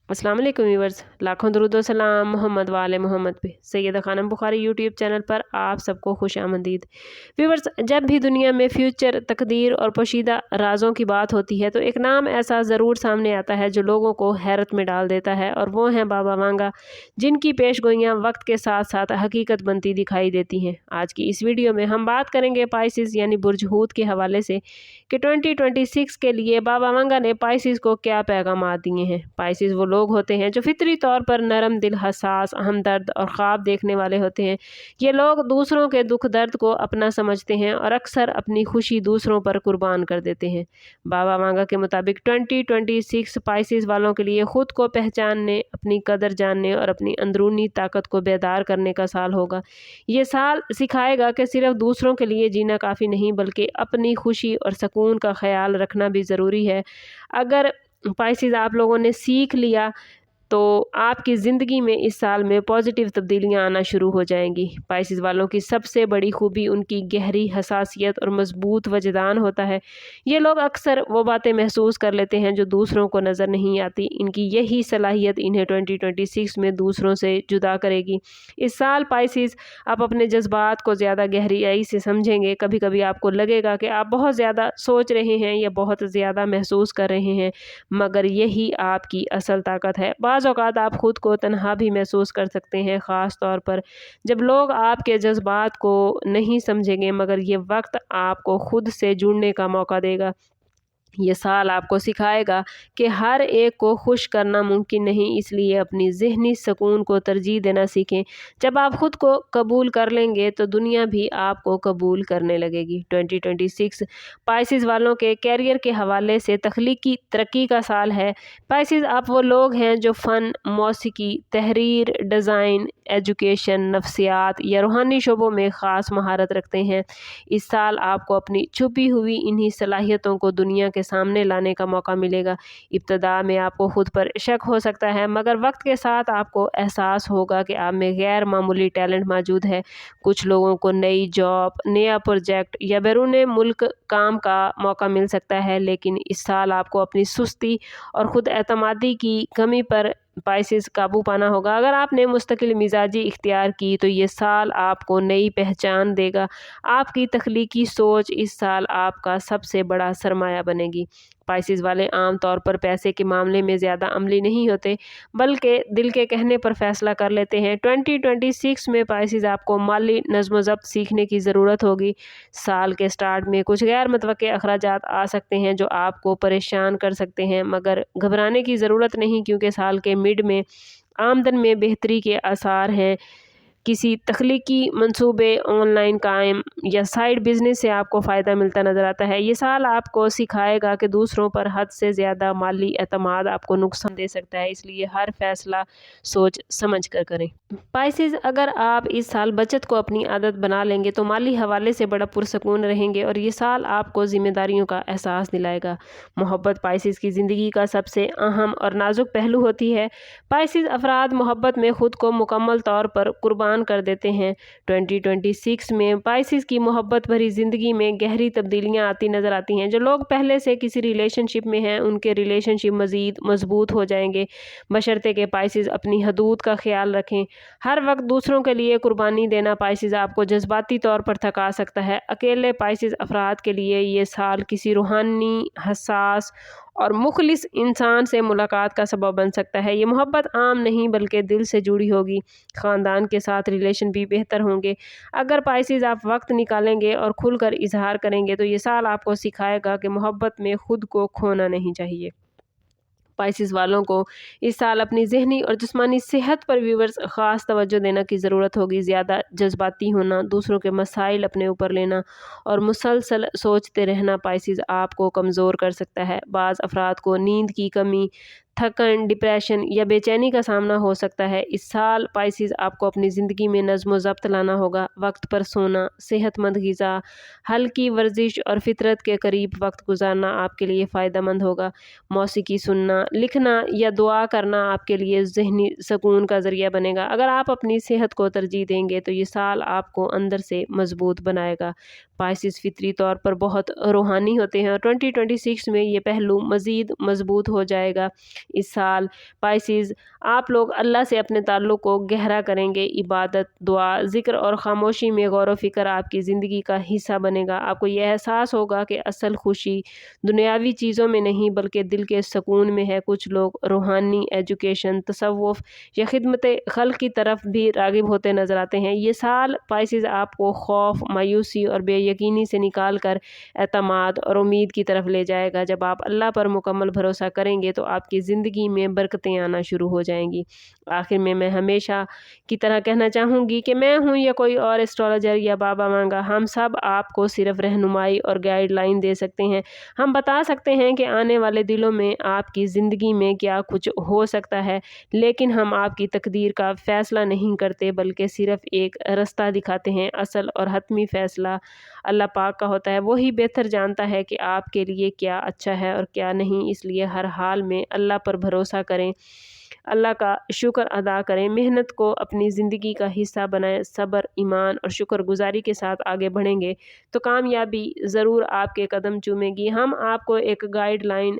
अस्सलाम वालेकुम व्यूअर्स, लाखों दरूद व सलाम मोहम्मद वाले मोहम्मद पे। सैयदा खानम बुखारी यूट्यूब चैनल पर आप सबको खुश आमदीद। व्यूअर्स, जब भी दुनिया में फ्यूचर, तकदीर और पोशीदा राज़ों की बात होती है तो एक नाम ऐसा ज़रूर सामने आता है जो लोगों को हैरत में डाल देता है, और वो हैं बाबा वांगा, जिनकी पेशगोइयाँ वक्त के साथ साथ हकीकत बनती दिखाई देती हैं। आज की इस वीडियो में हम बात करेंगे पाइसिस यानी बुर्ज हूत के हवाले से कि 2026 के लिए बाबा वांगा ने पाइसिस को क्या पैगाम दिए हैं। पाइसिस वो लोग होते हैं जो फितरी तौर पर नरम दिल, हसास, हमदर्द और ख्वाब देखने वाले होते हैं। ये लोग दूसरों के दुख दर्द को अपना समझते हैं और अक्सर अपनी खुशी दूसरों पर कुर्बान कर देते हैं। बाबा वांगा के मुताबिक 2026 पाइसिस वालों के लिए खुद को पहचानने, अपनी कदर जानने और अपनी अंदरूनी ताकत को बेदार करने का साल होगा। ये साल सिखाएगा कि सिर्फ दूसरों के लिए जीना काफ़ी नहीं, बल्कि अपनी खुशी और सुकून का ख्याल रखना भी ज़रूरी है। अगर पाइसिस आप लोगों ने सीख लिया तो आपकी ज़िंदगी में इस साल में पॉजिटिव तब्दीलियां आना शुरू हो जाएंगी। पाइसिस वालों की सबसे बड़ी खूबी उनकी गहरी हसासियत और मजबूत वजदान होता है। ये लोग अक्सर वो बातें महसूस कर लेते हैं जो दूसरों को नज़र नहीं आती। इनकी यही सलाहियत इन्हें 2026 में दूसरों से जुदा करेगी। इस साल पाइसिस आप अपने जज्बात को ज़्यादा गहराई से समझेंगे। कभी कभी आपको लगेगा कि आप बहुत ज़्यादा सोच रहे हैं या बहुत ज़्यादा महसूस कर रहे हैं, मगर यही आपकी असल ताकत है। बाज़ औक़ात आप खुद को तन्हा भी महसूस कर सकते हैं, ख़ास तौर पर जब लोग आपके जज्बात को नहीं समझेंगे, मगर ये वक्त आपको खुद से जुड़ने का मौका देगा। ये साल आपको सिखाएगा कि हर एक को खुश करना मुमकिन नहीं, इसलिए अपनी ज़हनी सुकून को तरजीह देना सीखें। जब आप खुद को कबूल कर लेंगे तो दुनिया भी आपको कबूल करने लगेगी। 2026 पाइसिस वालों के कैरियर के हवाले से तख्लीकी तरक्की का साल है। पाइसिस आप वो लोग हैं जो फ़न, मौसीकी, तहरीर, डिज़ाइन, एजुकेशन, नफ्सियात या रूहानी शोबों में ख़ास महारत रखते हैं। इस साल आपको अपनी छुपी हुई इन्हीं सलाहियतों को दुनिया के सामने लाने का मौका मिलेगा। इब्तदा में आपको खुद पर शक हो सकता है, मगर वक्त के साथ आपको एहसास होगा कि आप में गैर मामूली टैलेंट मौजूद है। कुछ लोगों को नई जॉब, नया प्रोजेक्ट या बैरून मुल्क काम का मौका मिल सकता है, लेकिन इस साल आपको अपनी सुस्ती और ख़ुद एतमादी की कमी पर पाइसिस काबू पाना होगा। अगर आपने मुस्तकिल मिजाजी इख्तियार की तो ये साल आपको नई पहचान देगा। आपकी तख्लीकी सोच इस साल आपका सबसे बड़ा सरमाया बनेगी। पाइसिस वाले आम तौर पर पैसे के मामले में ज़्यादा अमली नहीं होते, बल्कि दिल के कहने पर फैसला कर लेते हैं। 2026 में पाइसिस आपको माली नज़्म ज़ब्त सीखने की ज़रूरत होगी। साल के स्टार्ट में कुछ गैर मुतवक्के अखराजात आ सकते हैं जो आपको परेशान कर सकते हैं, मगर घबराने की ज़रूरत नहीं, क्योंकि साल के मिड में आमदन में बेहतरी के आसार हैं। किसी तख्लीकी मंसूबे, ऑनलाइन काम या साइड बिजनेस से आपको फ़ायदा मिलता नज़र आता है। ये साल आपको सिखाएगा कि दूसरों पर हद से ज़्यादा माली एतमाद आपको नुकसान दे सकता है, इसलिए हर फैसला सोच समझ कर करें। पाइसिस, अगर आप इस साल बचत को अपनी आदत बना लेंगे तो माली हवाले से बड़ा पुरसकून रहेंगे, और ये साल आपको ज़िम्मेदारियों का एहसास दिलाएगा। मोहब्बत पाइसिस की ज़िंदगी का सबसे अहम और नाजुक पहलू होती है। पाइसिस अफराद मोहब्बत में ख़ुद को मुकम्मल तौर पर कुर्बान कर देते हैं। 2026 में पाइसिस की मोहब्बत भरी ज़िंदगी में गहरी तब्दीलियां आती नज़र आती हैं। जो लोग पहले से किसी रिलेशनशिप में हैं, उनके रिलेशनशिप मज़ीद मजबूत हो जाएंगे, बशर्ते कि पाइसिस अपनी हदूद का ख्याल रखें। हर वक्त दूसरों के लिए कुर्बानी देना पाइसिस आपको जज्बाती तौर पर थका सकता है। अकेले पाइसिस अफराद के लिए ये साल किसी रूहानी, हसास और मुखलिस इंसान से मुलाकात का सबब बन सकता है। ये मोहब्बत आम नहीं बल्कि दिल से जुड़ी होगी। ख़ानदान के साथ रिलेशन भी बेहतर होंगे। अगर पाइसिस आप वक्त निकालेंगे और खुलकर इजहार करेंगे तो ये साल आपको सिखाएगा कि मोहब्बत में खुद को खोना नहीं चाहिए। पाइसिस वालों को इस साल अपनी ज़हनी और जिस्मानी सेहत पर व्यूअर्स ख़ास तवज्जो देना की ज़रूरत होगी। ज़्यादा जज्बाती होना, दूसरों के मसाइल अपने ऊपर लेना और मुसलसल सोचते रहना पाइसिस आपको कमज़ोर कर सकता है। बाज़ अफराद को नींद की कमी, थकन, डिप्रेशन या बेचैनी का सामना हो सकता है। इस साल पाइसिस आपको अपनी ज़िंदगी में नज़्म व ज़ब्त लाना होगा। वक्त पर सोना, सेहतमंद ग़िज़ा, हल्की वर्जिश और फितरत के करीब वक्त गुजारना आपके लिए फ़ायदेमंद होगा। मौसीकी सुनना, लिखना या दुआ करना आपके लिए ज़हनी सुकून का ज़रिया बनेगा। अगर आप अपनी सेहत को तरजीह देंगे तो ये साल आपको अंदर से मजबूत बनाएगा। पाइसिस फितरी तौर पर बहुत रूहानी होते हैं और 2026 में ये पहलू मज़ीद मजबूत हो जाएगा। इस साल पाइसिस आप लोग अल्लाह से अपने ताल्लुक़ को गहरा करेंगे। इबादत, दुआ, ज़िक्र और ख़ामोशी में गौर व फ़िक्र आपकी ज़िंदगी का हिस्सा बनेगा। आपको यह एहसास होगा कि असल खुशी दुनियावी चीज़ों में नहीं बल्कि दिल के सुकून में है। कुछ लोग रूहानी, एजुकेशन, तसव्वुफ़ या खिदमत-ए-खल्क़ की तरफ भी राग़िब होते नज़र आते हैं। ये साल पाइसिस आपको खौफ, मायूसी और बेयकीनी से निकाल कर एतमाद और उम्मीद की तरफ ले जाएगा। जब आप अल्लाह पर मुकम्मल भरोसा करेंगे तो आपकी ज़िंदगी में बरकतें आना शुरू हो जाएंगी। आखिर में मैं हमेशा की तरह कहना चाहूँगी कि मैं हूँ या कोई और एस्ट्रोलॉजर या बाबा वांगा, हम सब आपको सिर्फ रहनुमाई और गाइडलाइन दे सकते हैं। हम बता सकते हैं कि आने वाले दिनों में आपकी ज़िंदगी में क्या कुछ हो सकता है, लेकिन हम आपकी तकदीर का फ़ैसला नहीं करते बल्कि सिर्फ एक रास्ता दिखाते हैं। असल और हतमी फ़ैसला अल्लाह पाक का होता है। वही बेहतर जानता है कि आपके लिए क्या अच्छा है और क्या नहीं। इसलिए हर हाल में अल्लाह पर भरोसा करें, अल्लाह का शुक्र अदा करें, मेहनत को अपनी ज़िंदगी का हिस्सा बनाएं। सब्र, ईमान और शुक्रगुजारी के साथ आगे बढ़ेंगे तो कामयाबी ज़रूर आपके कदम चूमेगी। हम आपको एक गाइडलाइन,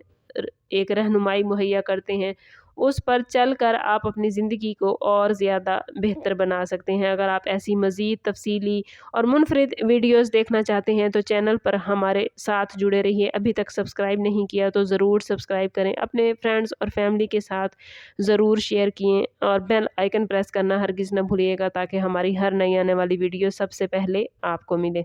एक रहनुमाई मुहैया करते हैं, उस पर चलकर आप अपनी ज़िंदगी को और ज़्यादा बेहतर बना सकते हैं। अगर आप ऐसी मज़ीद तफसीली और मुनफरिद वीडियोज़ देखना चाहते हैं तो चैनल पर हमारे साथ जुड़े रहिए। अभी तक सब्सक्राइब नहीं किया तो ज़रूर सब्सक्राइब करें, अपने फ्रेंड्स और फैमिली के साथ ज़रूर शेयर किए और बेल आइकन प्रेस करना हरगिज़ न भूलिएगा ताकि हमारी हर नई आने वाली वीडियो सबसे पहले आपको मिले।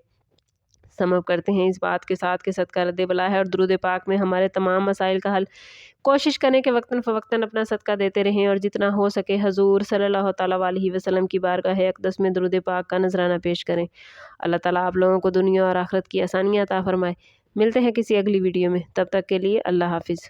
समाप्त करते हैं इस बात के साथ कि सदका रद्द बला है और दुरूद पाक में हमारे तमाम मसाइल का हल। कोशिश करें कि वक्तन फ़वक्तन अपना सदका देते रहें और जितना हो सके हजूर सल्लल्लाहु तआला अलैहि वसल्लम की बारगाह अक़दस में दुरूद पाक का नजराना पेश करें। अल्लाह ताला आप लोगों को दुनिया और आखिरत की आसानियाँ अता फरमाए। मिलते हैं किसी अगली वीडियो में, तब तक के लिए अल्लाह हाफिज़।